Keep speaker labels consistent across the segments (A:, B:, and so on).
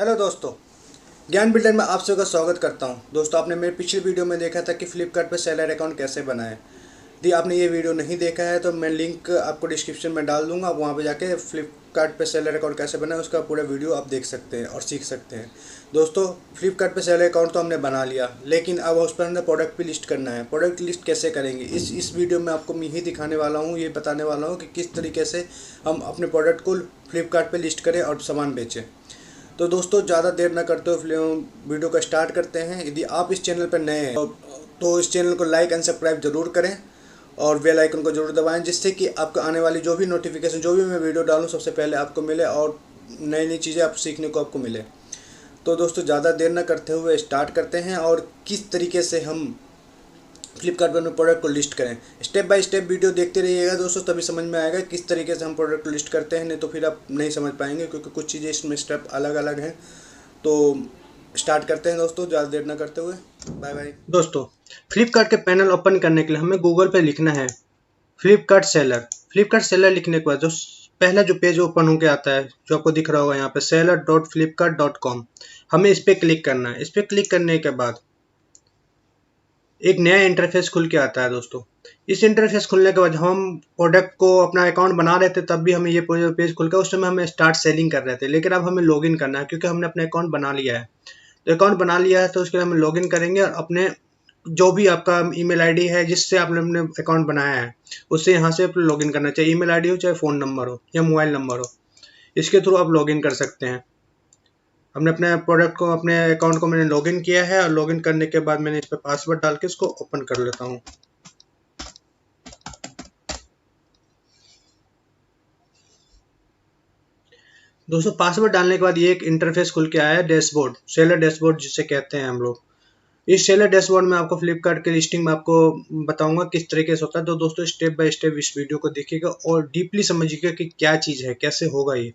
A: Hello दोस्तों, ज्ञान builder में आप सबका स्वागत करता हूं। दोस्तों, आपने मेरे पिछले वीडियो में देखा था कि फ्लिपकार्ट पर सेलर अकाउंट कैसे बनाएं। यदि आपने ये वीडियो नहीं देखा है तो मैं लिंक आपको डिस्क्रिप्शन में डाल दूंगा। आप वहां पे जाके फ्लिपकार्ट पे सेलर अकाउंट कैसे बनाएं उसका पूरा वीडियो आप देख सकते हैं और सीख सकते हैं। दोस्तों, फ्लिपकार्ट पे सेलर अकाउंट तो हमने बना लिया, लेकिन अब उस पर हमने प्रोडक्ट भी लिस्ट करना है। प्रोडक्ट लिस्ट कैसे करेंगे इस वीडियो में आपको मैं यही दिखाने वाला हूँ, ये बताने वाला हूँ कि किस तरीके से हम अपने प्रोडक्ट को फ्लिपकार्ट पर लिस्ट करें और सामान बेचें। तो दोस्तों, ज़्यादा देर ना करते हुए वीडियो का स्टार्ट करते हैं। यदि आप इस चैनल पर नए हैं तो इस चैनल को लाइक एंड सब्सक्राइब जरूर करें और बेल आइकन को जरूर दबाएं, जिससे कि आपको आने वाली जो भी नोटिफिकेशन, जो भी मैं वीडियो डालूं, सबसे पहले आपको मिले और नई नई चीज़ें आप सीखने को आपको मिले। तो दोस्तों, ज़्यादा देर ना करते हुए स्टार्ट करते हैं और किस तरीके से हम फ्लिपकार्ट पर अपने प्रोडक्ट को लिस्ट करें। स्टेप बाय स्टेप वीडियो देखते रहिएगा दोस्तों, तभी समझ में आएगा किस तरीके से हम प्रोडक्ट को लिस्ट करते हैं। नहीं तो फिर आप नहीं समझ पाएंगे, क्योंकि कुछ चीज़ें इसमें स्टेप अलग अलग हैं। तो स्टार्ट करते हैं दोस्तों, ज़्यादा देर ना करते हुए। Bye bye. दोस्तों, फ्लिपकार्ट के पैनल ओपन करने के लिए हमें गूगल पे लिखना है फ्लिपकार्ट सेलर। फ्लिपकार्ट सेलर लिखने के बाद जो पहला जो पेज ओपन होकर आता है, जो आपको दिख रहा होगा यहाँ पे seller.flipkart.com, हमें इस पर क्लिक करना है। इस पर क्लिक करने के बाद एक नया इंटरफेस खुल के आता है दोस्तों। इस इंटरफेस खुलने के बाद हम प्रोडक्ट को अपना अकाउंट बना रहे थे, तब भी हमें ये पेज खुल के, उस समय हमें स्टार्ट सेलिंग कर रहे थे, लेकिन अब हमें लॉगिन करना है क्योंकि हमने अपना अकाउंट बना लिया है। तो अकाउंट बना लिया है तो उसके लिए हम लॉगिन करेंगे और अपने जो भी आपका ईमेल आईडी है जिससे आपने अपने अकाउंट बनाया है, उससे यहाँ से लॉगिन करना चाहिए। ईमेल आईडी हो, चाहे फ़ोन नंबर हो या मोबाइल नंबर हो, इसके थ्रू आप लॉगिन कर सकते हैं। हमने अपने प्रोडक्ट को, अपने अकाउंट को मैंने लॉगिन किया है और लॉगिन करने के बाद मैंने इस पर पासवर्ड डाल के इसको ओपन कर लेता हूँ। दोस्तों, पासवर्ड डालने के बाद ये एक इंटरफेस खुल के आया है, डैशबोर्ड, सेलर डैशबोर्ड जिसे कहते हैं हम लोग। इस सेलर डैशबोर्ड में आपको फ्लिपकार्ट के लिस्टिंग में आपको बताऊंगा किस तरीके से होता है। तो दोस्तों, स्टेप बाय स्टेप इस वीडियो को देखिएगा और डीपली समझिएगा कि क्या चीज़ है, कैसे होगा ये।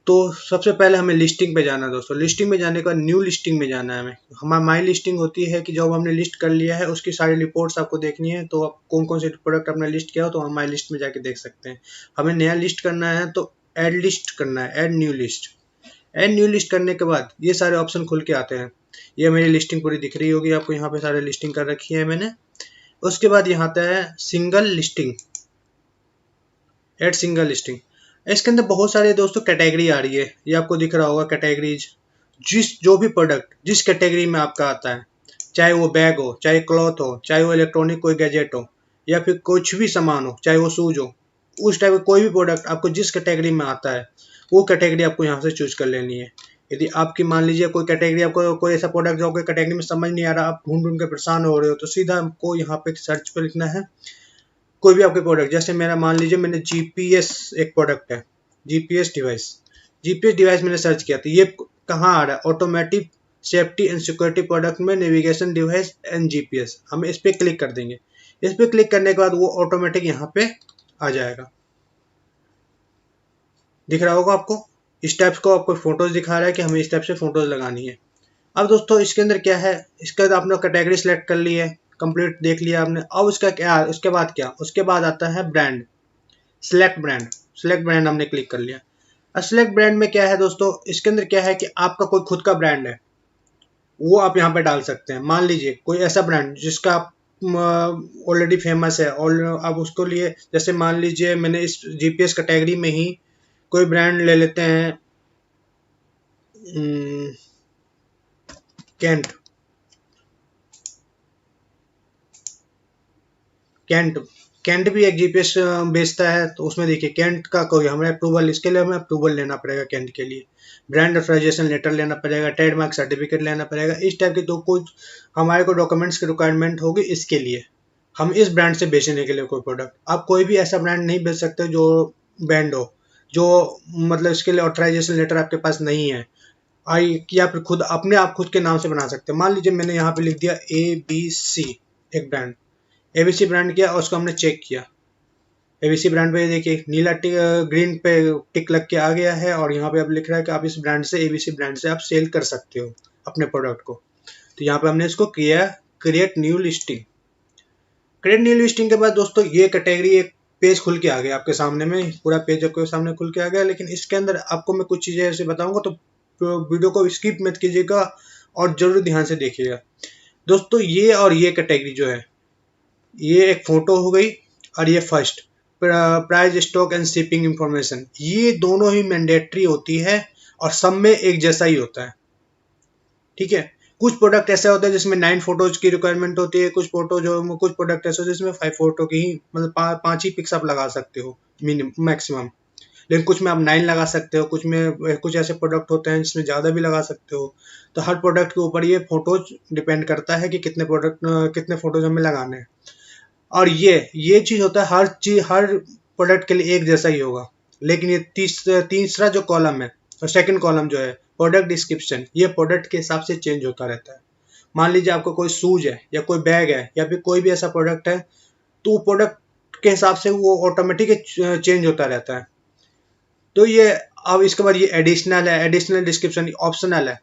A: तो सबसे पहले हमें लिस्टिंग पे जाना है दोस्तों। लिस्टिंग में जाने का न्यू लिस्टिंग में जाना है हमें। हमारा माई लिस्टिंग होती है कि जब हमने लिस्ट कर लिया है उसकी सारी रिपोर्ट्स आपको देखनी है, तो आप कौन कौन से प्रोडक्ट आपने लिस्ट किया हो तो हम माई लिस्ट में जाके देख सकते हैं। हमें नया लिस्ट करना है तो ऐड लिस्ट करना है, add new list. Add new list करने के बाद ये सारे ऑप्शन खुल के आते हैं। ये मेरी लिस्टिंग पूरी दिख रही होगी आपको, यहाँ पे सारे लिस्टिंग कर रखी है मैंने। उसके बाद यहाँ आता है single listing, add single listing. इसके अंदर बहुत सारे दोस्तों कैटेगरी आ रही है, ये आपको दिख रहा होगा कैटेगरीज। जो भी प्रोडक्ट जिस कैटेगरी में आपका आता है, चाहे वो बैग हो, चाहे क्लॉथ हो, चाहे वो इलेक्ट्रॉनिक कोई गैजेट हो, या फिर कुछ भी सामान हो, चाहे वो शूज हो, उस टाइप का कोई भी प्रोडक्ट आपको जिस कैटेगरी में आता है, वो कैटेगरी आपको यहाँ से चूज कर लेनी है। यदि आपकी मान लीजिए कोई कैटेगरी, आपको कोई ऐसा प्रोडक्ट जो आपको कैटेगरी में समझ नहीं आ रहा, आप ढूंढ ढूंढ के परेशान हो रहे हो, तो सीधा आपको यहाँ पे सर्च पे लिखना है कोई भी आपके प्रोडक्ट। जैसे मेरा मान लीजिए मैंने जीपीएस, एक प्रोडक्ट है जीपीएस डिवाइस। जीपीएस डिवाइस मैंने सर्च किया तो ये कहाँ आ रहा है, automotive safety and security product में नेविगेशन डिवाइस एंड जीपीएस। हम इस पर क्लिक कर देंगे। इस पर क्लिक करने के बाद वो ऑटोमेटिक यहाँ पे आ जाएगा, दिख रहा होगा आपको। इस टाइप को आपको फोटोज दिखा रहा है कि हमें इस टाइप से फोटोज लगानी है। अब दोस्तों, इसके अंदर क्या है, इसके बाद आपने कैटेगरी सेलेक्ट कर ली है, कंप्लीट देख लिया आपने। अब उसका क्या, उसके बाद क्या, उसके बाद आता है brand, select brand. Select brand हमने क्लिक कर लिया। अब सिलेक्ट ब्रांड में क्या है दोस्तों, इसके अंदर क्या है कि आपका कोई खुद का ब्रांड है, वो आप यहाँ पे डाल सकते हैं। मान लीजिए कोई ऐसा ब्रांड जिसका आप ऑलरेडी फेमस है, और अब उसको लिए, जैसे मान लीजिए मैंने इस जीपीएस कैटेगरी में ही कोई ब्रांड ले लेते हैं, कैंट। कैंट कैंट भी एक जीपीएस बेचता है, तो उसमें देखिए कैंट का कोई हमें अप्रूवल, इसके लिए हमें अप्रूवल लेना पड़ेगा कैंट के लिए, ब्रांड ऑथराइजेशन लेटर लेना पड़ेगा, ट्रेडमार्क सर्टिफिकेट लेना पड़ेगा। इस टाइप की तो कुछ हमारे को डॉक्यूमेंट्स की रिक्वायरमेंट होगी। इसके लिए हम इस ब्रांड से बेचने के लिए कोई प्रोडक्ट, आप कोई भी ऐसा ब्रांड नहीं बेच सकते जो ब्रांड हो, जो मतलब इसके लिए ऑथराइजेशन लेटर आपके पास नहीं है, आई, या फिर खुद अपने आप खुद के नाम से बना सकते हैं। मान लीजिए मैंने यहाँ पे लिख दिया ABC, एक ब्रांड एबीसी ब्रांड किया और उसको हमने चेक किया। एबीसी ब्रांड पे देखिए नीला ग्रीन पे टिक लग के आ गया है, और यहाँ पे अब लिख रहा है कि आप इस ब्रांड से, एबीसी ब्रांड से आप सेल कर सकते हो अपने प्रोडक्ट को। तो यहाँ पे हमने इसको किया create new listing. Create new listing के बाद दोस्तों ये कैटेगरी, एक पेज खुल के आ गया आपके सामने में, पूरा पेज आपके सामने खुल के आ गया। लेकिन इसके अंदर आपको मैं कुछ चीजें ऐसे बताऊंगा, तो वीडियो को स्किप मत कीजिएगा और जरूर ध्यान से देखिएगा। दोस्तों ये और ये कैटेगरी जो है, ये एक फोटो हो गई और ये first price, stock and shipping information, ये दोनों ही मैंडेटरी होती है और सब में एक जैसा ही होता है। ठीक है, कुछ प्रोडक्ट ऐसे होते हैं जिसमें 9 फोटोज की रिक्वायरमेंट होती है, कुछ प्रोडक्ट ऐसे होते हैं जिसमें 5 फोटो की ही मतलब 5 ही पिक्स आप लगा सकते हो मिनिमम मैक्सिमम। लेकिन कुछ में आप 9 लगा सकते हो, कुछ ऐसे प्रोडक्ट होते हैं जिसमें ज़्यादा भी लगा सकते हो। तो हर प्रोडक्ट के ऊपर ये फोटोज डिपेंड करता है कि कितने फोटोज हमें लगाने हैं। और ये चीज़ होता है, हर प्रोडक्ट के लिए एक जैसा ही होगा। लेकिन ये तीसरा जो कॉलम है और सेकंड कॉलम जो है प्रोडक्ट डिस्क्रिप्शन, ये प्रोडक्ट के हिसाब से चेंज होता रहता है। मान लीजिए आपको कोई शूज है या कोई बैग है या फिर कोई भी ऐसा प्रोडक्ट है, तो प्रोडक्ट के हिसाब से वो ऑटोमेटिक चेंज होता रहता है। तो ये अब इसके बाद ये एडिशनल है, एडिशनल डिस्क्रिप्शन ऑप्शनल है।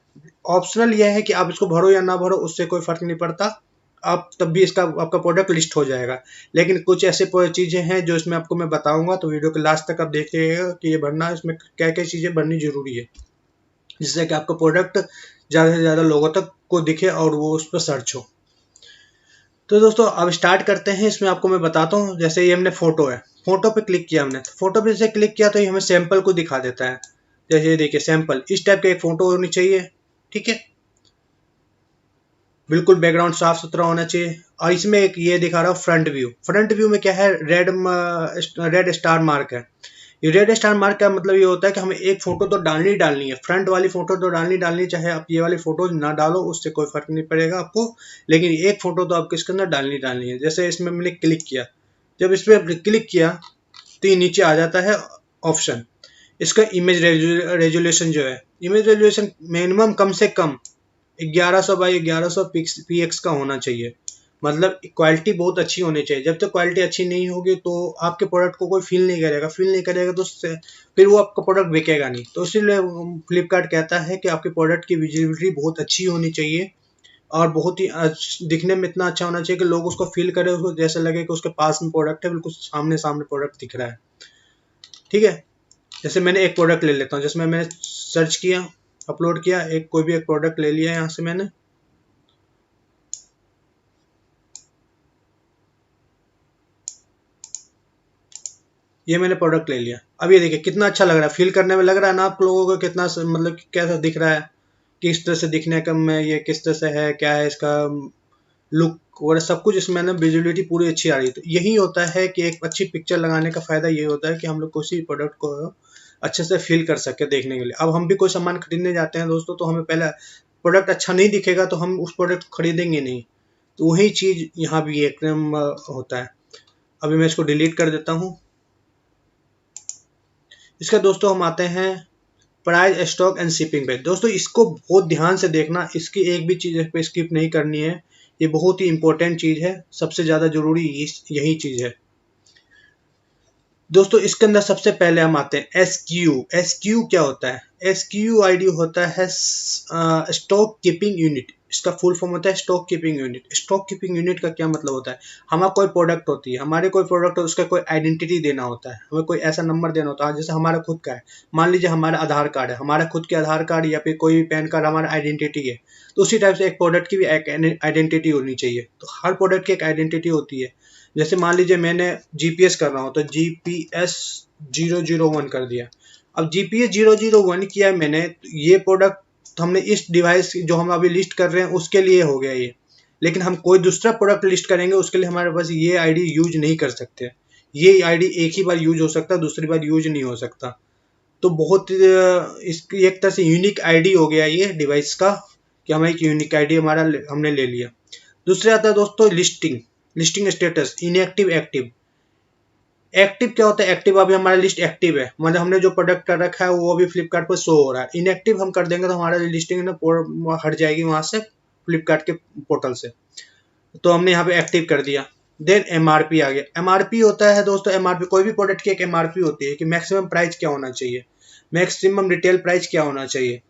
A: ऑप्शनल ये है कि आप इसको भरो या ना भरो, उससे कोई फर्क नहीं पड़ता, आप तब भी आपका प्रोडक्ट लिस्ट हो जाएगा। लेकिन कुछ ऐसे चीज़ें हैं जो इसमें आपको मैं बताऊंगा, तो वीडियो के लास्ट तक आप देखिएगा कि ये भरना, इसमें क्या क्या चीज़ें भरनी जरूरी है, जिससे कि आपका प्रोडक्ट ज़्यादा से ज़्यादा लोगों तक को दिखे और वो उस पर सर्च हो। तो दोस्तों अब स्टार्ट करते हैं। इसमें आपको मैं बताता हूँ, जैसे ये हमने फोटो है, फोटो पे क्लिक किया हमने, फोटो पे जैसे क्लिक किया तो ये हमें सैंपल को दिखा देता है। जैसे ये देखिए सैंपल, इस टाइप का एक फोटो होनी चाहिए। ठीक है, बिल्कुल बैकग्राउंड साफ सुथरा होना चाहिए। और इसमें एक ये दिखा रहा हूँ फ्रंट व्यू। फ्रंट व्यू में क्या है, रेड स्टार मार्क है। ये रेड स्टार मार्क का मतलब ये होता है कि हमें एक फोटो तो डालनी है, फ्रंट वाली फोटो तो डालनी, चाहे आप ये वाली फोटो ना डालो उससे कोई फर्क नहीं पड़ेगा आपको, लेकिन एक फोटो तो आपको इसके अंदर डालनी है। जैसे इसमें मैंने क्लिक किया, जब इस पर क्लिक किया तो ये नीचे आ जाता है ऑप्शन, इसका इमेज रेजोल्यूशन जो है, इमेज रेजोल्यूशन मिनिमम कम से कम 1100 बाई 1100 px का होना चाहिए। मतलब क्वालिटी बहुत अच्छी होनी चाहिए। जब तक क्वालिटी अच्छी नहीं होगी तो आपके प्रोडक्ट को कोई फील नहीं करेगा तो फिर वो आपका प्रोडक्ट बिकेगा नहीं। तो इसीलिए फ्लिपकार्ट कहता है कि आपके प्रोडक्ट की विजिबिलिटी बहुत अच्छी होनी चाहिए और बहुत ही दिखने में इतना अच्छा होना चाहिए कि लोग उसको फील करें, उसको जैसा लगे कि उसके पास में प्रोडक्ट है, बिल्कुल सामने प्रोडक्ट दिख रहा है। ठीक है, जैसे मैंने एक प्रोडक्ट ले लेता हूँ, जिसमें मैंने सर्च किया, अपलोड किया, कोई भी एक प्रोडक्ट ले लिया यहाँ से मैंने। ये मैंने प्रोडक्ट ले लिया। अब ये देखिए कितना अच्छा लग रहा है, फील करने में लग रहा है ना आप लोगों को, कितना मतलब कैसा दिख रहा है, किस तरह से दिखने का में ये किस तरह से है, क्या है इसका लुक और सब कुछ, इसमें ना विजिबिलिटी पूरी अच्छी आ रही है। तो यही होता है कि एक अच्छी पिक्चर लगाने का फायदा ये होता है कि हम लोग किसी प्रोडक्ट को अच्छे से फील कर सके देखने के लिए। अब हम भी कोई सामान खरीदने जाते हैं दोस्तों, तो हमें पहले प्रोडक्ट अच्छा नहीं दिखेगा तो हम उस प्रोडक्ट को खरीदेंगे नहीं। तो वही चीज यहाँ भी एकदम होता है। अभी मैं इसको डिलीट कर देता हूँ। इसका दोस्तों हम आते हैं प्राइस, स्टॉक एंड शिपिंग पे। दोस्तों इसको बहुत ध्यान से देखना, इसकी एक भी चीज पे स्किप नहीं करनी है। ये बहुत ही इंपॉर्टेंट चीज है, सबसे ज्यादा जरूरी यही चीज है दोस्तों। इसके अंदर सबसे पहले हम आते हैं SKU। SKU क्या होता है? SKU आईडी होता है स्टॉक कीपिंग यूनिट। इसका फुल फॉर्म होता है stock keeping unit. Stock keeping unit का क्या मतलब होता है? हमारा कोई प्रोडक्ट होती है, हमारे कोई प्रोडक्ट है, उसका कोई आइडेंटिटी देना होता है, हमें कोई ऐसा नंबर देना होता है। जैसे हमारा खुद का है, मान लीजिए हमारा आधार कार्ड है, हमारा खुद के आधार कार्ड या फिर कोई पैन कार्ड हमारा आइडेंटिटी है। तो उसी टाइप से एक प्रोडक्ट की भी एक आइडेंटिटी होनी चाहिए। तो हर प्रोडक्ट की एक आइडेंटिटी होती है। जैसे मान लीजिए मैंने GPS कर रहा हूँ, तो GPS 001 कर दिया। अब GPS 001 किया मैंने, ये प्रोडक्ट हमने इस डिवाइस जो हम अभी लिस्ट कर रहे हैं उसके लिए हो गया ये। लेकिन हम कोई दूसरा प्रोडक्ट लिस्ट करेंगे उसके लिए हमारे पास ये आईडी यूज नहीं कर सकते। ये आईडी एक ही बार यूज हो सकता है, दूसरी बार यूज नहीं हो सकता। तो बहुत इसकी एक तरह से यूनिक आईडी हो गया ये डिवाइस का, कि हमें एक यूनिक आईडी हमने ले लिया। दूसरे आता है दोस्तों listing status, inactive, active. Active क्या होता है? एक्टिव अभी हमारा लिस्ट एक्टिव है, मतलब हमने जो प्रोडक्ट कर रखा है वो अभी फ्लिपकार्ट पर शो हो रहा है। इनएक्टिव हम कर देंगे तो हमारा लिस्टिंग ना हट जाएगी वहां से, फ्लिपकार्ट के पोर्टल से। तो हमने यहाँ पे एक्टिव कर दिया। देन MRP आ गया। MRP होता है दोस्तों, MRP कोई भी प्रोडक्ट की एक MRP होती है कि मैक्सिमम प्राइस क्या होना चाहिए, मैक्सिमम रिटेल प्राइस क्या होना चाहिए।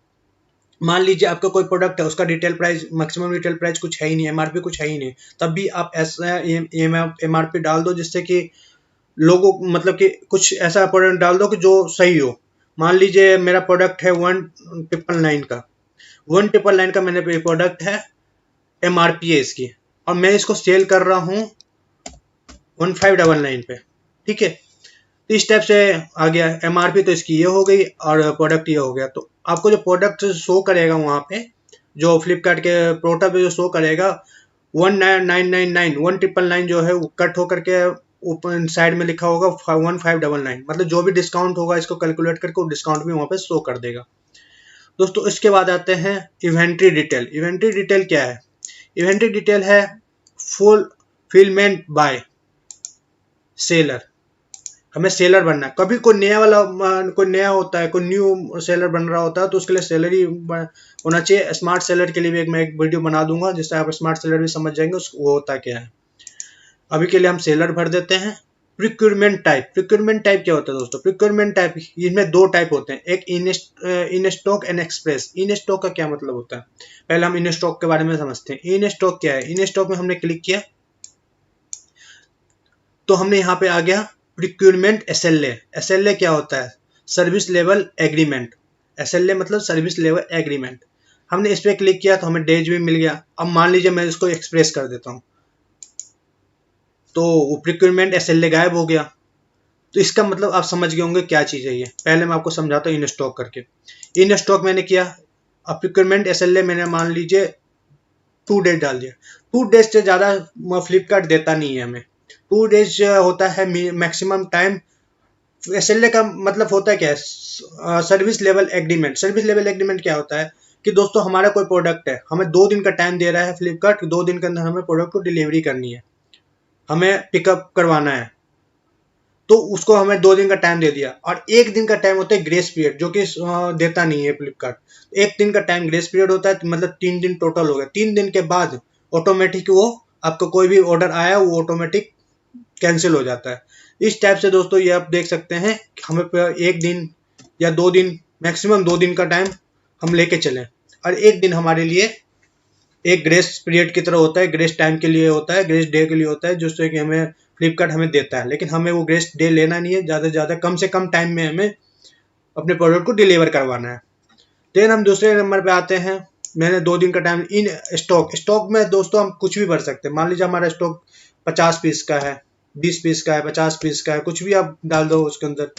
A: मान लीजिए आपका कोई प्रोडक्ट है, उसका retail price, maximum retail price कुछ है ही नहीं, MRP कुछ है ही नहीं, तब भी आप ऐसा MRP डाल दो जिससे कि लोगों, मतलब कि कुछ ऐसा प्रोडक्ट डाल दो कि जो सही हो, मान लीजिए मेरा प्रोडक्ट है 1,999 का, 1,999 का मैंने प्रोडक्ट है, MRP है इसकी, और मैं इसको सेल कर रहा हूँ 1599 पे, ठीक है। तो इस टाइप से आ गया, MRP तो इसकी ये हो गई और प्रोडक्ट ये हो गया। तो आपको जो प्रोडक्ट शो करेगा वहाँ पे, जो फ्लिपकार्ट के पोर्टल पे जो शो करेगा 1999, 1999 जो है वो कट होकर के ऊपर साइड में लिखा होगा 1599, मतलब जो भी डिस्काउंट होगा इसको कैलकुलेट करके वो डिस्काउंट भी वहाँ पे शो कर देगा। दोस्तों इसके बाद आते हैं इन्वेंट्री डिटेल। इन्वेंट्री डिटेल क्या है? इन्वेंट्री डिटेल है फुलफिलमेंट बाय सेलर। हमें सेलर बनना है। कभी कोई नया वाला कोई नया होता है, कोई न्यू सेलर बन रहा होता है, तो उसके लिए सैलरी होना चाहिए। स्मार्ट सेलर के लिए भी मैं एक वीडियो बना दूंगा जिससे आप स्मार्ट सेलर भी समझ जाएंगे वो होता क्या है। अभी के लिए हम सेलर भर देते हैं। Procurement type. प्रिक्योरमेंट टाइप क्या होता है दोस्तों? प्रिक्योरमेंट टाइप, इसमें दो टाइप होते हैं, एक in stock and express. In stock का क्या मतलब होता है? पहले हम इन स्टॉक के बारे में समझते हैं। इन स्टॉक क्या है? इन स्टॉक में हमने क्लिक किया तो हमने यहाँ पे आ गया प्रिक्योरमेंट SLA। SLA क्या होता है? Service level agreement. SLA मतलब सर्विस लेवल एग्रीमेंट। हमने इस पर क्लिक किया तो हमें डेज भी मिल गया। अब मान लीजिए मैं इसको एक्सप्रेस कर देता हूँ तो वो प्रिक्योरमेंट SLA गायब हो गया। तो इसका मतलब आप समझ गए होंगे क्या चीज़ है ये। पहले मैं आपको समझाता हूँ इन स्टॉक करके। इन स्टॉक मैंने किया, अब प्रिक्योरमेंट SLA मैंने मान लीजिए 2 डेज डाल दिया। 2 डेज से ज़्यादा फ्लिपकार्ट देता नहीं है हमें। 2 डेज होता है मैक्सिमम टाइम। SLA का मतलब होता है क्या है? Service level agreement. Service level agreement क्या होता है कि दोस्तों हमारा कोई प्रोडक्ट है, हमें 2 दिन का टाइम दे रहा है फ्लिपकार्ट, 2 दिन के अंदर हमें प्रोडक्ट को डिलीवरी करनी है, हमें पिकअप करवाना है, तो उसको हमें 2 दिन का टाइम दे दिया। और 1 दिन का टाइम होता है ग्रेस पीरियड, जो कि देता नहीं है फ्लिपकार्ट। 1 दिन का टाइम ग्रेस पीरियड होता है, तो मतलब 3 दिन टोटल हो गया। 3 दिन के बाद ऑटोमेटिक वो आपका कोई भी ऑर्डर आया वो ऑटोमेटिक कैंसिल हो जाता है। इस टाइप से दोस्तों ये आप देख सकते हैं कि हमें 1 दिन या 2 दिन, मैक्सिमम 2 दिन का टाइम हम लेके चलें, और 1 दिन हमारे लिए एक ग्रेस पीरियड की तरह होता है, ग्रेस टाइम के लिए होता है, ग्रेस डे के लिए होता है, जिससे कि हमें फ्लिपकार्ट हमें देता है। लेकिन हमें वो ग्रेस डे लेना नहीं है, ज़्यादा से ज़्यादा कम से कम टाइम में हमें अपने प्रोडक्ट को डिलीवर करवाना है। देन हम दूसरे नंबर पे आते हैं। मैंने 2 दिन का टाइम इन स्टॉक। स्टॉक में दोस्तों हम कुछ भी भर सकते हैं। मान लीजिए हमारा स्टॉक 50 पीस का है, 20 पीस का है, 50 पीस का है, कुछ भी आप डाल दो उसके अंदर,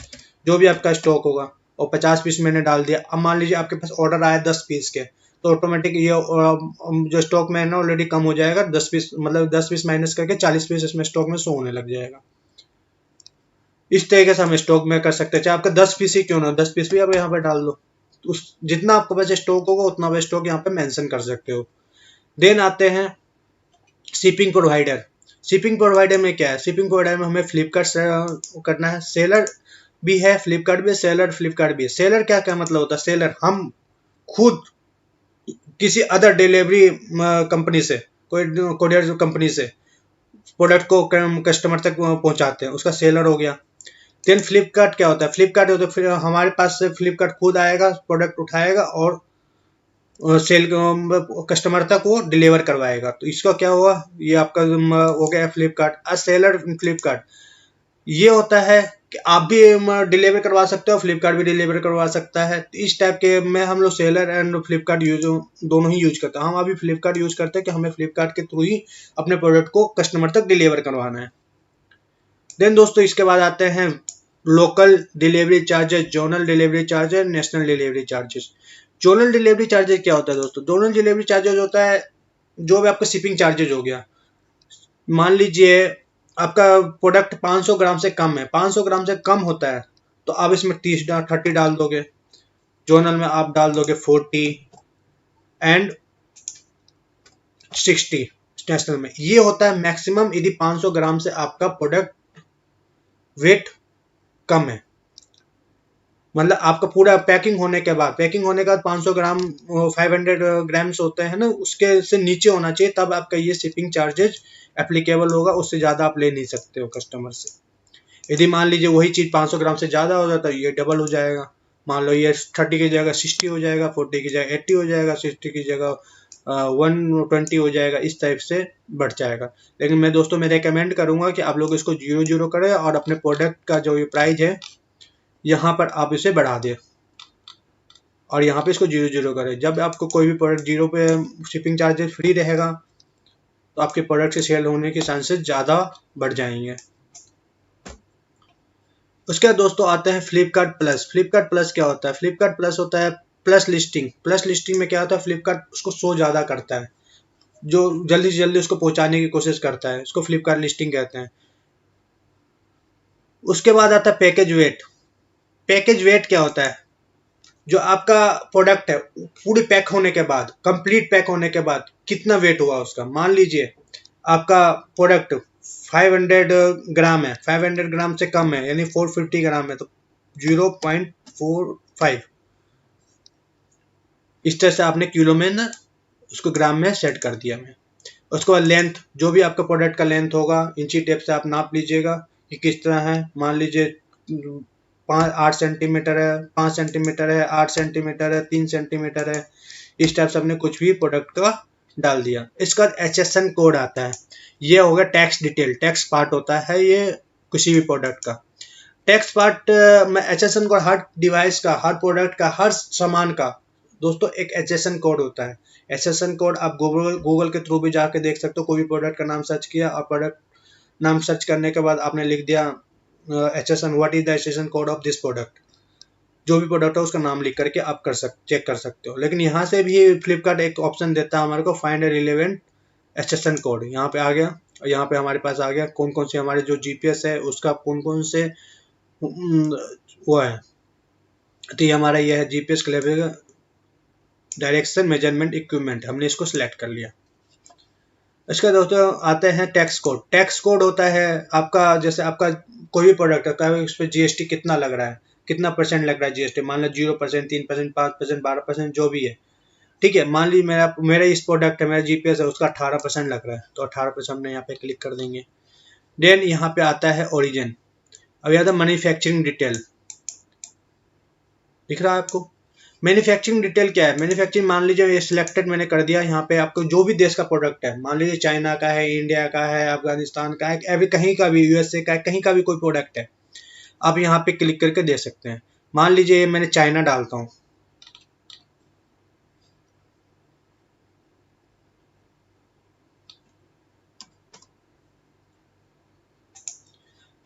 A: जो भी आपका स्टॉक होगा। और 50 पीस मैंने डाल दिया। अब मान लीजिए आपके पास ऑर्डर आया 10 पीस के, तो ऑटोमेटिक ये जो स्टॉक में है ना ऑलरेडी कम हो जाएगा। 10 पीस मतलब 10 पीस माइनस करके 40 पीस इसमें स्टॉक में शो होने लग जाएगा। इस तरीके से हम स्टॉक में कर सकते हैं। चाहे आपका 10 पीस ही क्यों ना, 10 पीस भी आप यहाँ पे डाल दो, उस जितना आपके पास स्टॉक होगा उतना आप स्टॉक यहाँ पे मेंशन कर सकते हो। देन आते हैं शिपिंग प्रोवाइडर। शिपिंग प्रोवाइडर में क्या है? शिपिंग प्रोवाइडर में हमें फ्लिपकार्ट से करना है। सेलर भी है, फ्लिपकार्ट भी है, सेलर फ्लिपकार्ट भी है। सेलर क्या क्या मतलब होता है? सेलर हम खुद किसी अदर डिलीवरी कंपनी से, कोई कोरियर कंपनी से प्रोडक्ट को कस्टमर तक पहुंचाते हैं, उसका सेलर हो गया। देन फ्लिपकार्ट क्या होता है? फ्लिपकार्ट होता है फिर हमारे पास से फ्लिपकार्ट खुद आएगा, प्रोडक्ट उठाएगा और सेल कस्टमर तक वो डिलीवर करवाएगा। तो इसका क्या हुआ? ये आपका हो गया फ्लिपकार्ट। सेलर फ्लिपकार्ट ये होता है कि आप भी डिलीवर करवा सकते हो, फ्लिपकार्ट भी डिलीवर करवा सकता है। तो इस टाइप के में हम लोग सेलर एंड फ्लिपकार्ट दोनों ही यूज करते हैं। हम अभी फ्लिपकार्ट यूज करते हैं कि हमें फ्लिपकार्ट के थ्रू ही अपने प्रोडक्ट को कस्टमर तक डिलीवर करवाना है। देन दोस्तों इसके बाद आते हैं local delivery charges, zonal delivery charges, national delivery charges. Zonal delivery charges क्या होता है दोस्तों? जोनल डिलीवरी चार्जेस होता है जो भी आपका शिपिंग चार्जेस हो गया। मान लीजिए आपका प्रोडक्ट 500 ग्राम से कम है, 500 ग्राम से कम होता है तो आप इसमें 30 डाल दोगे। जोनल में आप डाल दोगे 40 एंड 60। नेशनल में ये होता है मैक्सिमम, यदि 500 ग्राम से आपका प्रोडक्ट वेट कम है, मतलब आपका पूरा पैकिंग होने के बाद 500 ग्राम 500 ग्राम्स होते हैं ना, उसके से नीचे होना चाहिए, तब आपका ये शिपिंग चार्जेस एप्लीकेबल होगा। उससे ज़्यादा आप ले नहीं सकते हो कस्टमर से। यदि मान लीजिए वही चीज़ 500 ग्राम से ज़्यादा हो जाता है, ये डबल हो जाएगा। मान लो ये 30 की जगह 60 हो जाएगा, 40 की जगह 80 हो जाएगा, 60 की जगह 120 हो जाएगा। इस टाइप से बढ़ जाएगा। लेकिन मैं दोस्तों मैं रेकमेंड करूँगा कि आप लोग इसको 0 करें और अपने प्रोडक्ट का जो ये प्राइस है यहाँ पर आप इसे बढ़ा दें और यहाँ पे इसको 0 करें। जब आपको कोई भी प्रोडक्ट 0 पे शिपिंग चार्जेस फ्री रहेगा तो आपके प्रोडक्ट के सेल होने के चांसेस ज़्यादा बढ़ जाएंगे। उसके बाद दोस्तों आते हैं फ्लिपकार्ट प्लस। फ्लिपकार्ट प्लस क्या होता है? फ्लिपकार्ट प्लस होता है प्लस लिस्टिंग। प्लस लिस्टिंग में क्या होता है? फ्लिपकार्ट उसको शो ज़्यादा करता है, जो जल्दी से जल्दी उसको पहुंचाने की कोशिश करता है, उसको फ्लिपकार्ट लिस्टिंग कहते हैं। उसके बाद आता है पैकेज वेट। पैकेज वेट क्या होता है? जो आपका प्रोडक्ट है पूरी पैक होने के बाद, कंप्लीट पैक होने के बाद कितना वेट हुआ उसका। मान लीजिए आपका प्रोडक्ट 500 ग्राम है, 500 ग्राम से कम है यानी 450 ग्राम है तो 0.45 इस तरह से आपने किलो में ना उसको ग्राम में सेट कर दिया। मैं उसके बाद लेंथ, जो भी आपका प्रोडक्ट का लेंथ होगा इंची टेप से आप नाप लीजिएगा कि किस तरह है। मान लीजिए 8 सेंटीमीटर है, 5 सेंटीमीटर है, 8 सेंटीमीटर है, 3 सेंटीमीटर है, इस टाइप से आपने कुछ भी प्रोडक्ट का डाल दिया। इसके बाद HSN कोड आता है, ये हो गया टैक्स डिटेल, टैक्स पार्ट होता है ये किसी भी प्रोडक्ट का। टैक्स पार्ट में HSN कोड हर डिवाइस का, हर प्रोडक्ट का, हर सामान का दोस्तों एक HSN कोड होता है। HSN कोड आप गूगल के थ्रू भी जाके देख सकते हो। कोई भी प्रोडक्ट का नाम सर्च किया और प्रोडक्ट नाम सर्च करने के बाद आपने लिख दिया HSN, what is the HSN code of this product. जो भी प्रोडक्ट है उसका नाम लिख करके आप चेक कर सकते हो। लेकिन यहाँ से भी फ्लिपकार्ट एक ऑप्शन देता है हमारे को, फाइंड ए रिलेवेंट HSN कोड। यहाँ पे आ गया और यहाँ पे हमारे पास आ गया कौन कौन से हमारे जो GPS है उसका कौन कौन से वो है। तो ये हमारा ये है GPS clever direction measurement equipment, हमने इसको सिलेक्ट कर लिया। इसके दोस्तों आते हैं टैक्स कोड। टैक्स कोड होता है आपका, जैसे आपका कोई भी प्रोडक्ट है उस पर GST कितना लग रहा है, कितना परसेंट लग रहा है GST। मान लो 0%, 3%, 5%, 12% जो भी है, ठीक है। मान लीजिए मेरा इस प्रोडक्ट है, मेरा GPS है उसका 18% लग रहा है तो 18% हमने यहाँ पे क्लिक कर देंगे। देन यहाँ पे आता है ओरिजिन। अब यहाँ था मैन्युफैक्चरिंग डिटेल, दिख रहा है आपको। मैन्युफैक्चरिंग डिटेल क्या है? मैन्युफैक्चरिंग मान लीजिए ये सिलेक्टेड मैंने कर दिया। यहाँ पे आपको जो भी देश का प्रोडक्ट है, मान लीजिए चाइना का है, इंडिया का है, अफगानिस्तान का है, अभी कहीं का भी, USA का है, कहीं का भी कोई प्रोडक्ट है, आप यहाँ पे क्लिक करके दे सकते हैं। मान लीजिए मैंने चाइना डालता हूँ,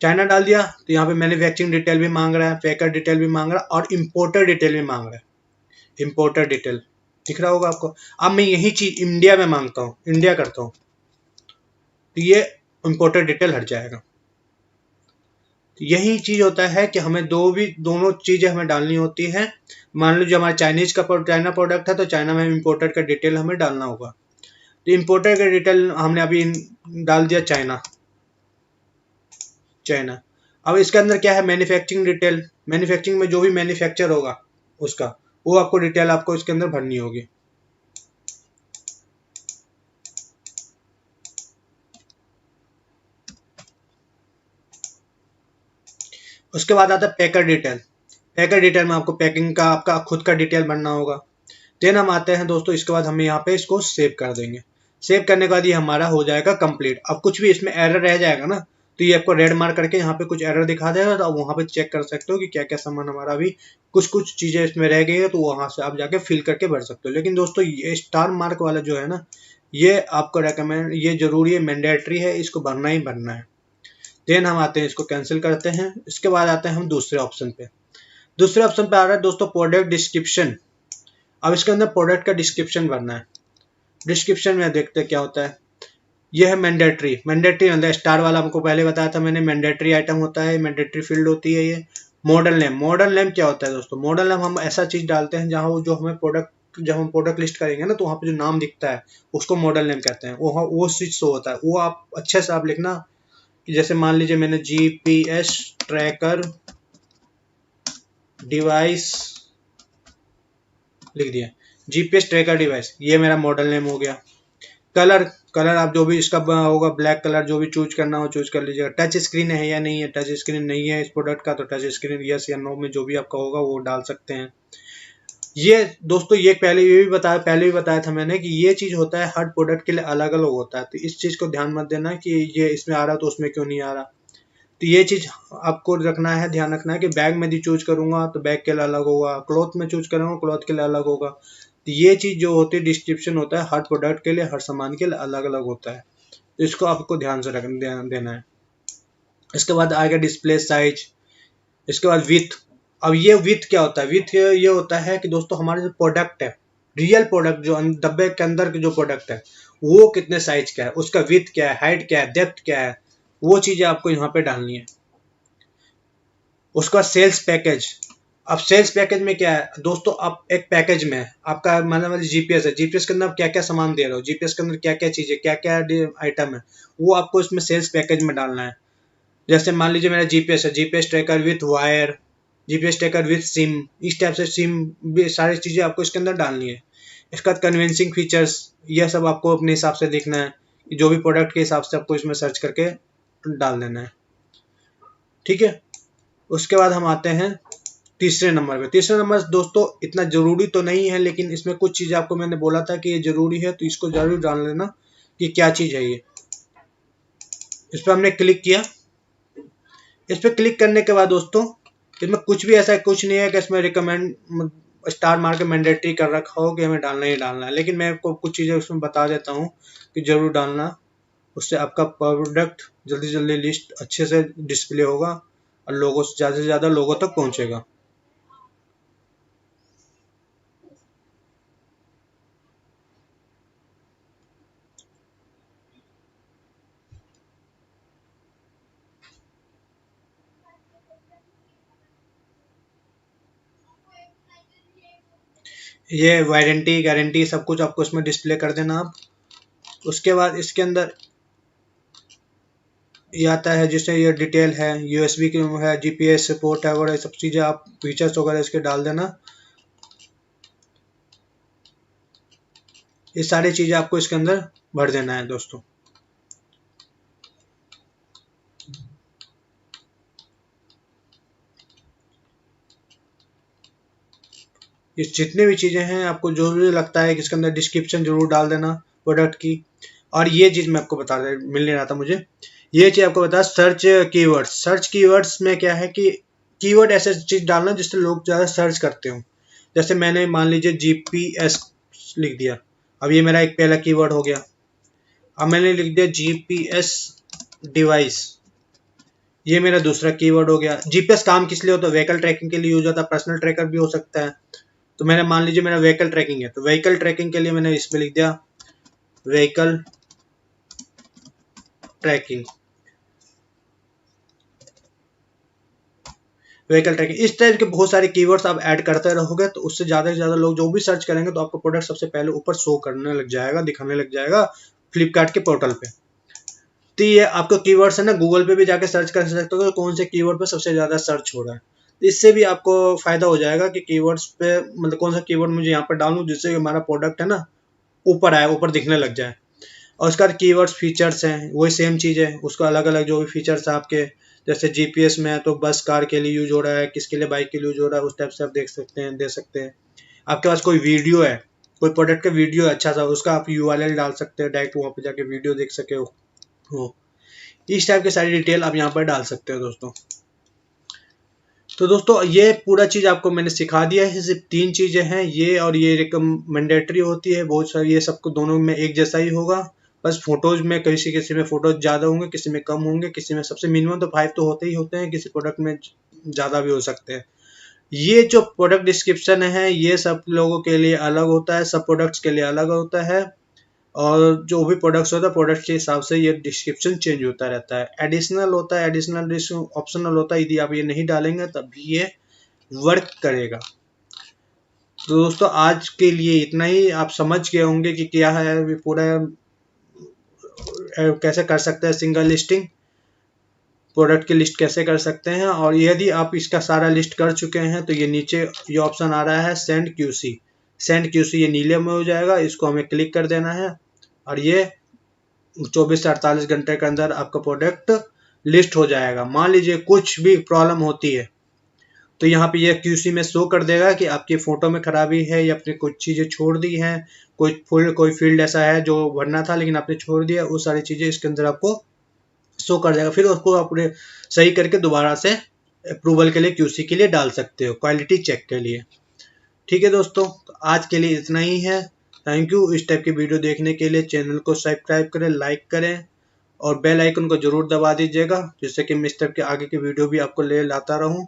A: चाइना डाल दिया तो यहाँ पे मैन्युफैक्चरिंग डिटेल भी मांग रहा है, पैकर डिटेल भी मांग रहा है और इम्पोर्टर डिटेल भी मांग रहा है। इम्पोर्टर डिटेल दिख रहा होगा आपको। अब मैं यही चीज इंडिया में मांगता हूँ, इंडिया करता हूँ तो ये इम्पोर्टर डिटेल हट जाएगा। तो यही चीज होता है कि हमें दोनों चीजें हमें डालनी होती है। मान लो जो हमारा चाइना प्रोडक्ट है तो चाइना में इम्पोर्टर का डिटेल हमें डालना होगा। तो इम्पोर्टर का डिटेल हमने अभी डाल दिया चाइना। अब इसके अंदर क्या है? Manufacturing detail. मैन्युफैक्चरिंग में जो भी मैन्युफैक्चर होगा उसका वो आपको डिटेल आपको इसके अंदर भरनी होगी। उसके बाद आता है पैकर डिटेल। पैकर डिटेल में आपको पैकिंग का आपका खुद का डिटेल भरना होगा। देन हम आते हैं दोस्तों, इसके बाद हम यहाँ पे इसको सेव कर देंगे। सेव करने के बाद ये हमारा हो जाएगा कंप्लीट। अब कुछ भी इसमें एरर रह जाएगा ना तो ये आपको रेड मार्क करके यहाँ पे कुछ एरर दिखा देगा, तो आप वहाँ पे चेक कर सकते हो कि क्या क्या सामान हमारा अभी कुछ चीजें इसमें रह गई है, तो वहां से आप जाके फिल करके भर सकते हो। लेकिन दोस्तों ये स्टार मार्क वाला जो है ना, ये आपको रेकमेंड, ये जरूरी है, मैंडेटरी है, इसको भरना ही भरना है। देन हम आते हैं, इसको कैंसिल करते हैं। इसके बाद आते हैं हम दूसरे ऑप्शन पे। दूसरे ऑप्शन पे आ रहा है दोस्तों प्रोडक्ट डिस्क्रिप्शन। अब इसके अंदर प्रोडक्ट का डिस्क्रिप्शन भरना है। डिस्क्रिप्शन में देखते हैं क्या होता है। यह है मैंडेटरी। मैंडेटरी मतलब स्टार वाला हमको पहले बताया था मैंने, मैंडेटरी आइटम होता है, मैंडेटरी फील्ड होती है ये। Model name. मॉडल नेम क्या होता है दोस्तों? मॉडल नेम हम ऐसा चीज डालते हैं जहाँ जो हमें प्रोडक्ट, जब हम प्रोडक्ट लिस्ट करेंगे ना तो वहाँ पे जो नाम दिखता है उसको मॉडल नेम कहते हैं। वो चीज शो होता है, वो आप अच्छे से आप लिखना कि जैसे मान लीजिए मैंने GPS ट्रैकर डिवाइस लिख दिया, GPS ट्रैकर डिवाइस, ये मेरा मॉडल नेम हो गया। कलर आप जो भी इसका होगा, ब्लैक कलर जो भी चूज करना हो चूज कर लीजिएगा। टच स्क्रीन है या नहीं है? टच स्क्रीन नहीं है इस प्रोडक्ट का तो टच स्क्रीन यस या नो में जो भी आपका होगा वो डाल सकते हैं। ये दोस्तों ये पहले भी बताया था मैंने कि ये चीज होता है हर प्रोडक्ट के लिए अलग अलग होता है, तो इस चीज को ध्यान मत देना कि ये इसमें आ रहा तो उसमें क्यों नहीं आ रहा। तो ये चीज़ आपको रखना है, ध्यान रखना है कि बैग में भी चूज करूँगा तो बैग के लिए अलग होगा, क्लॉथ में चूज करूँगा क्लॉथ के लिए अलग होगा। तो ये चीज़ जो होती है डिस्क्रिप्शन होता है हर प्रोडक्ट के लिए, हर सामान के लिए अलग अलग होता है, तो इसको आपको ध्यान से ध्यान देना है। इसके बाद आएगा डिस्प्ले साइज, इसके बाद विथ। अब ये विथ क्या होता है? विथ ये होता है कि दोस्तों हमारे जो प्रोडक्ट है, रियल प्रोडक्ट जो डब्बे के अंदर के जो प्रोडक्ट है वो कितने साइज का है, उसका विथ क्या है, हाइट क्या है, डेप्थ क्या है, वो चीजें आपको यहाँ पे डालनी है। उसका सेल्स पैकेज। अब सेल्स पैकेज में क्या है दोस्तों, आप एक पैकेज में आपका मतलब जीपीएस है, जीपीएस के अंदर आप क्या क्या सामान दे रहे हो, जीपीएस के अंदर क्या क्या चीजें, क्या क्या आइटम है, वो आपको इसमें सेल्स पैकेज में डालना है। जैसे मान लीजिए मेरा जीपीएस है, GPS tracker with wire, GPS tracker with SIM, इस टाइप से सिम भी सारी चीजें आपको इसके अंदर डालनी है। इसका कन्विंसिंग फीचर्स, यह सब आपको अपने हिसाब से देखना है, जो भी प्रोडक्ट के हिसाब से आपको इसमें सर्च करके डाल देना है, ठीक है। उसके बाद हम आते हैं तीसरे नंबर पे। तीसरे नंबर दोस्तों इतना जरूरी तो नहीं है, लेकिन इसमें कुछ चीजें आपको मैंने बोला था कि ये जरूरी है, तो इसको जरूर जान लेना कि क्या चीज है ये। इस पर हमने क्लिक किया। इस पर क्लिक करने के बाद दोस्तों इसमें कुछ भी ऐसा कुछ नहीं है कि इसमें रिकमेंड स्टार मार के मैंडेटरी कर रखा हो कि हमें डालना ही डालना है, लेकिन मैं आपको कुछ चीज़ें उसमें बता देता हूँ कि जरूर डालना। उससे आपका प्रोडक्ट जल्दी जल्दी लिस्ट अच्छे से डिस्प्ले होगा और लोगों से ज़्यादा लोगों तक पहुँचेगा। ये वारंटी गारंटी सब कुछ आपको इसमें डिस्प्ले कर देना आप। उसके बाद इसके अंदर ये आता है जिससे ये डिटेल है, यूएसबी की है, जीपीएस सपोर्ट है वगैरह सब चीज़ें आप फीचर्स वगैरह इसके डाल देना। ये सारी चीज़ें आपको इसके अंदर भर देना है दोस्तों। ये जितने भी चीज़ें हैं आपको जो भी लगता है कि इसके अंदर डिस्क्रिप्शन जरूर डाल देना प्रोडक्ट की। और ये चीज़ मैं आपको बता दे मिल नहीं रहा था मुझे, ये चीज़ आपको बता, सर्च कीवर्ड्स। सर्च कीवर्ड्स में क्या है कि कीवर्ड ऐसे चीज़ डालना जिससे लोग ज़्यादा सर्च करते हो। जैसे मैंने मान लीजिए जीपीएस लिख दिया, अब ये मेरा एक पहला कीवर्ड हो गया। अब मैंने लिख दिया जीपीएस डिवाइस, ये मेरा दूसरा कीवर्ड हो गया। जीपीएस काम किस लिए होता है? व्हीकल ट्रैकिंग के लिए यूज होता है, पर्सनल ट्रैकर भी हो सकता है। तो मैंने मान लीजिए मेरा व्हीकल ट्रैकिंग है, तो व्हीकल ट्रैकिंग के लिए मैंने इसमें लिख दिया व्हीकल ट्रैकिंग, व्हीकल ट्रैकिंग। इस टाइप के बहुत सारे कीवर्ड्स आप ऐड करते रहोगे तो उससे ज़्यादा से ज़्यादा लोग जो भी सर्च करेंगे तो आपका प्रोडक्ट सबसे पहले ऊपर शो करने लग जाएगा, दिखाने लग जाएगा फ्लिपकार्ट के पोर्टल पे। तो ये आपको कीवर्ड्स है ना, गूगल पे भी जाके सर्च कर सकते हो कौन से कीवर्ड पे सबसे ज़्यादा सर्च हो रहा है। इससे भी आपको फायदा हो जाएगा कि कीवर्ड्स पे मतलब कौन सा कीवर्ड मुझे यहाँ पर डालूं जिससे हमारा प्रोडक्ट है ना ऊपर आए, ऊपर दिखने लग जाए। और उसका कीवर्ड्स फीचर्स हैं वही सेम चीज़ है, उसका अलग अलग जो भी फीचर्स है आपके, जैसे जीपीएस में है तो बस कार के लिए यूज हो रहा है, किसके लिए बाइक के लिए यूज हो रहा है, उस टाइप से आप देख सकते हैं, दे सकते हैं। आपके पास कोई वीडियो है, कोई प्रोडक्ट का वीडियो है अच्छा सा, उसका आप यूआरएल डाल सकते हैं, डायरेक्ट वहाँ पे जाके वीडियो देख सके हो। इस टाइप की सारी डिटेल आप यहाँ पर डाल सकते हो दोस्तों। तो दोस्तों ये पूरा चीज़ आपको मैंने सिखा दिया है, सिर्फ 3 चीज़ें हैं ये, और ये मैंडेटरी होती है बहुत सारी, ये सबको दोनों में एक जैसा ही होगा। बस फोटोज में किसी किसी में फोटोज ज़्यादा होंगे, किसी में कम होंगे, किसी में सबसे मिनिमम तो 5 तो होते ही होते हैं, किसी प्रोडक्ट में ज़्यादा भी हो सकते हैं। ये जो प्रोडक्ट डिस्क्रिप्शन है ये सब लोगों के लिए अलग होता है, सब प्रोडक्ट्स के लिए अलग होता है, और जो भी प्रोडक्ट्स होता है प्रोडक्ट के हिसाब से ये डिस्क्रिप्शन चेंज होता रहता है। एडिशनल होता है, एडिशनल ऑप्शनल होता है, यदि आप ये नहीं डालेंगे तब भी ये वर्क करेगा। तो दोस्तों आज के लिए इतना ही, आप समझ गए होंगे कि क्या है पूरा कैसे कर सकते हैं सिंगल लिस्टिंग, प्रोडक्ट की लिस्ट कैसे कर सकते हैं। और यदि आप इसका सारा लिस्ट कर चुके हैं तो ये नीचे ये ऑप्शन आ रहा है सेंड क्यूसी, सेंड क्यूसी ये नीले में हो जाएगा, इसको हमें क्लिक कर देना है और ये 24 से 48 घंटे के अंदर आपका प्रोडक्ट लिस्ट हो जाएगा। मान लीजिए कुछ भी प्रॉब्लम होती है तो यहाँ पे ये क्यूसी में शो कर देगा कि आपकी फोटो में खराबी है या आपने कुछ चीज़ें छोड़ दी हैं, कोई फील्ड ऐसा है जो भरना था लेकिन आपने छोड़ दिया, वो सारी चीज़ें इसके अंदर आपको शो कर जाएगा। फिर उसको आप सही करके दोबारा से अप्रूवल के लिए QC के लिए डाल सकते हो, क्वालिटी चेक के लिए। ठीक है दोस्तों, तो आज के लिए इतना ही है। Thank you. इस टाइप की वीडियो देखने के लिए चैनल को सब्सक्राइब करें, लाइक करें और बेल आइकन को जरूर दबा दीजिएगा, जिससे कि मैं इस टाइप के आगे की वीडियो भी आपको ले लाता रहूं।